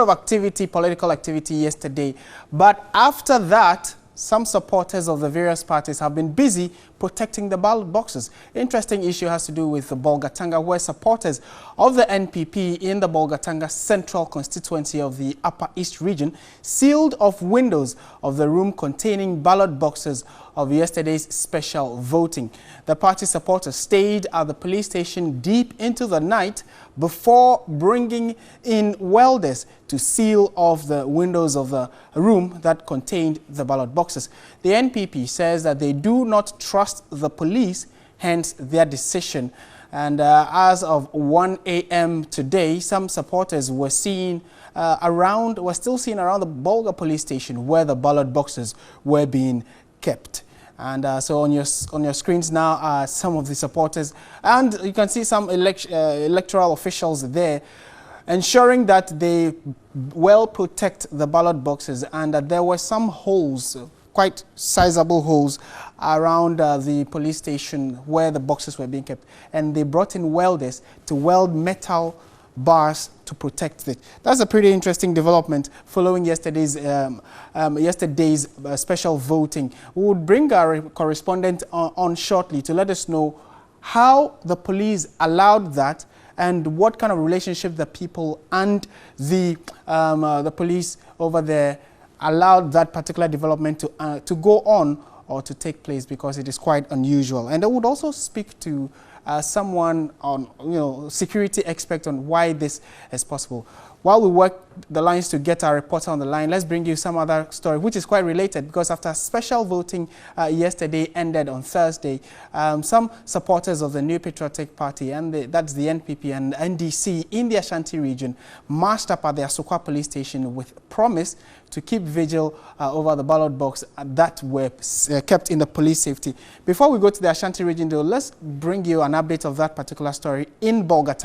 of activity, political activity yesterday, but after that, some supporters of the various parties have been busy protecting the ballot boxes. Interesting issue has to do with the Bolga, where supporters of the NPP in the Bolga Central constituency of the Upper East region sealed off windows of the room containing ballot boxes of yesterday's special voting. The party supporters stayed at the police station deep into the night before bringing in welders to seal off the windows of the room that contained the ballot boxes. The NPP says that they do not trust the police, hence their decision. And as of 1 a.m. today, some supporters were still seen around the Bolga police station where the ballot boxes were being kept. And so on your screens now are some of the supporters, and you can see some electoral officials there ensuring that they well protect the ballot boxes, and that there were some holes, quite sizable holes around the police station where the boxes were being kept, and they brought in welders to weld metal bars to protect it. That's a pretty interesting development following yesterday's special voting. We would bring our correspondent on shortly to let us know how the police allowed that and what kind of relationship the people and the police over there allowed that particular development to go on or to take place, because it is quite unusual. And I would also speak to someone on, security expert on why this is possible. While we work the lines to get our reporter on the line, let's bring you some other story, which is quite related, because after special voting yesterday ended on Thursday, some supporters of the New Patriotic Party, and that's the NPP and NDC in the Ashanti region, marched up at the Asokwa police station with promise to keep vigil over the ballot box that were kept in the police safety. Before we go to the Ashanti region, though, let's bring you an update of that particular story in Bolga.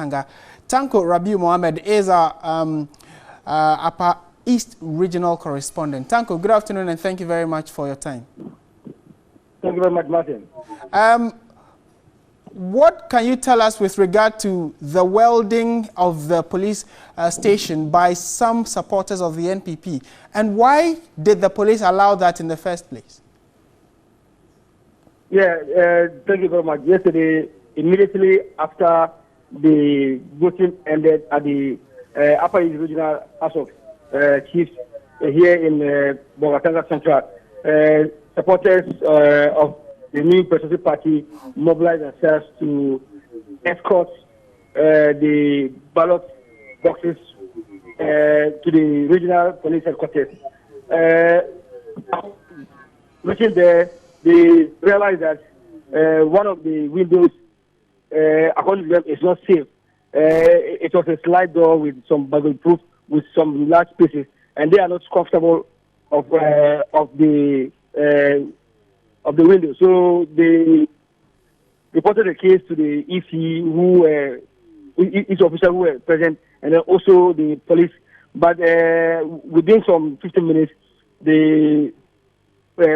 Tanko Rabiu Mohammed is our Upper East regional correspondent. Tanko, good afternoon and thank you very much for your time. Thank you very much, Martin. What can you tell us with regard to the welding of the police station by some supporters of the NPP? And why did the police allow that in the first place? Yeah, thank you very much. Yesterday, immediately after the voting ended at the Upper East Regional House of Chiefs here in Bolga Central, supporters of the New Patriotic Party mobilized themselves to escort the ballot boxes to the regional police headquarters. Reaching there, they realized that one of the windows, according to them, is not safe. It was a slide door with some burglar proof, with some large spaces, and they are not comfortable of the window. So they reported the case to the EC, each officer who were present, and then also the police. But within some 15 minutes, the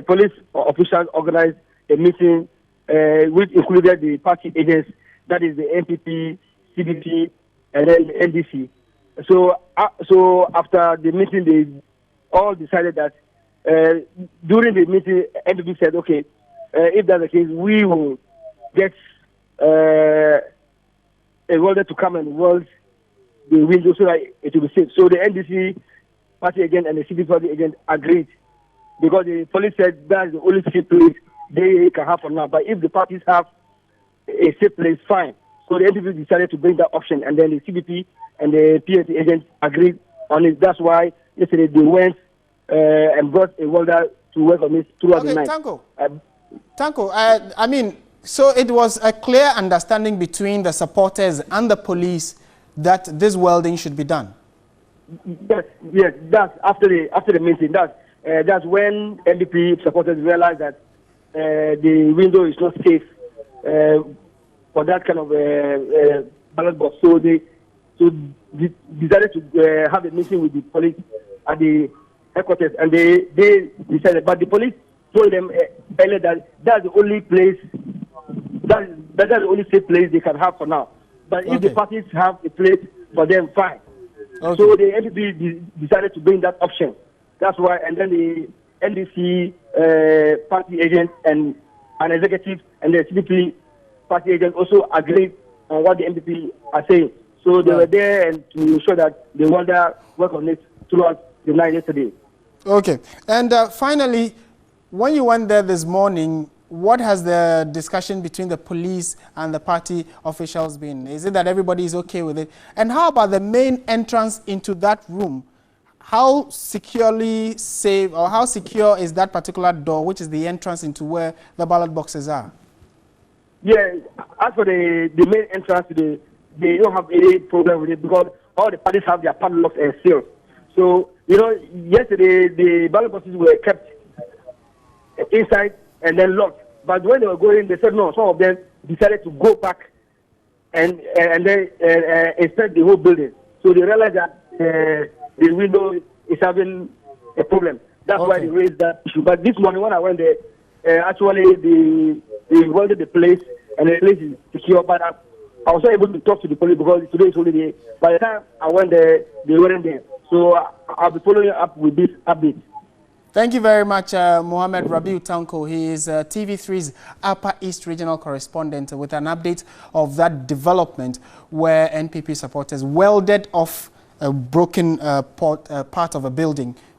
police officials organized a meeting which included the party agents, that is the NPP, CDP, and then the NDC. So after the meeting, they all decided that during the meeting, NPP said, okay, if that's the case, we will get a welder to come and weld the window so that it will be safe. So the NDC party agent and the CDP party agent agreed, because the police said that's the only safe place they can have for now. But if the parties have a safe place, fine. So the NPP decided to bring that option, and then the CDP and the PNC agents agreed on it. That's why yesterday they went and brought a welder to work on it throughout the night. Tanko, I mean, so it was a clear understanding between the supporters and the police that this welding should be done. Yes, that's after the meeting. That's when NDP supporters realized that the window is not safe for that kind of ballot box. So they decided to have a meeting with the police at the headquarters, and they decided. But the police told them earlier that that's the only place, that's the only safe place they can have for now. But if the parties have a place for them, fine. Okay. So the NPP decided to bring that option. That's why, and then the NDC party agent and an executive and the CDP party agent also agreed on what the NPP are saying. So they were there and to ensure that they want to work on it throughout the night yesterday. Okay. And finally, when you went there this morning, what has the discussion between the police and the party officials been? Is it that everybody is okay with it? And how about the main entrance into that room? How securely safe or how secure is that particular door, which is the entrance into where the ballot boxes are? Yeah, as for the main entrance, they don't have any problem with it because all the parties have their padlocks and seals. So, yesterday the ballot boxes were kept inside and then locked. But when they were going, they said no. Some of them decided to go back and then inspect the whole building. So they realized that the window is having a problem. That's why they raised that issue. But this morning when I went there, actually they welded the place and the place is secure. But I was not able to talk to the police because today is holiday. By the time I went there, they weren't there. So I'll be following up with this update. Thank you very much, Mohammed Rabiu Tanko. He is TV3's Upper East Regional Correspondent with an update of that development where NPP supporters welded off a broken part of a building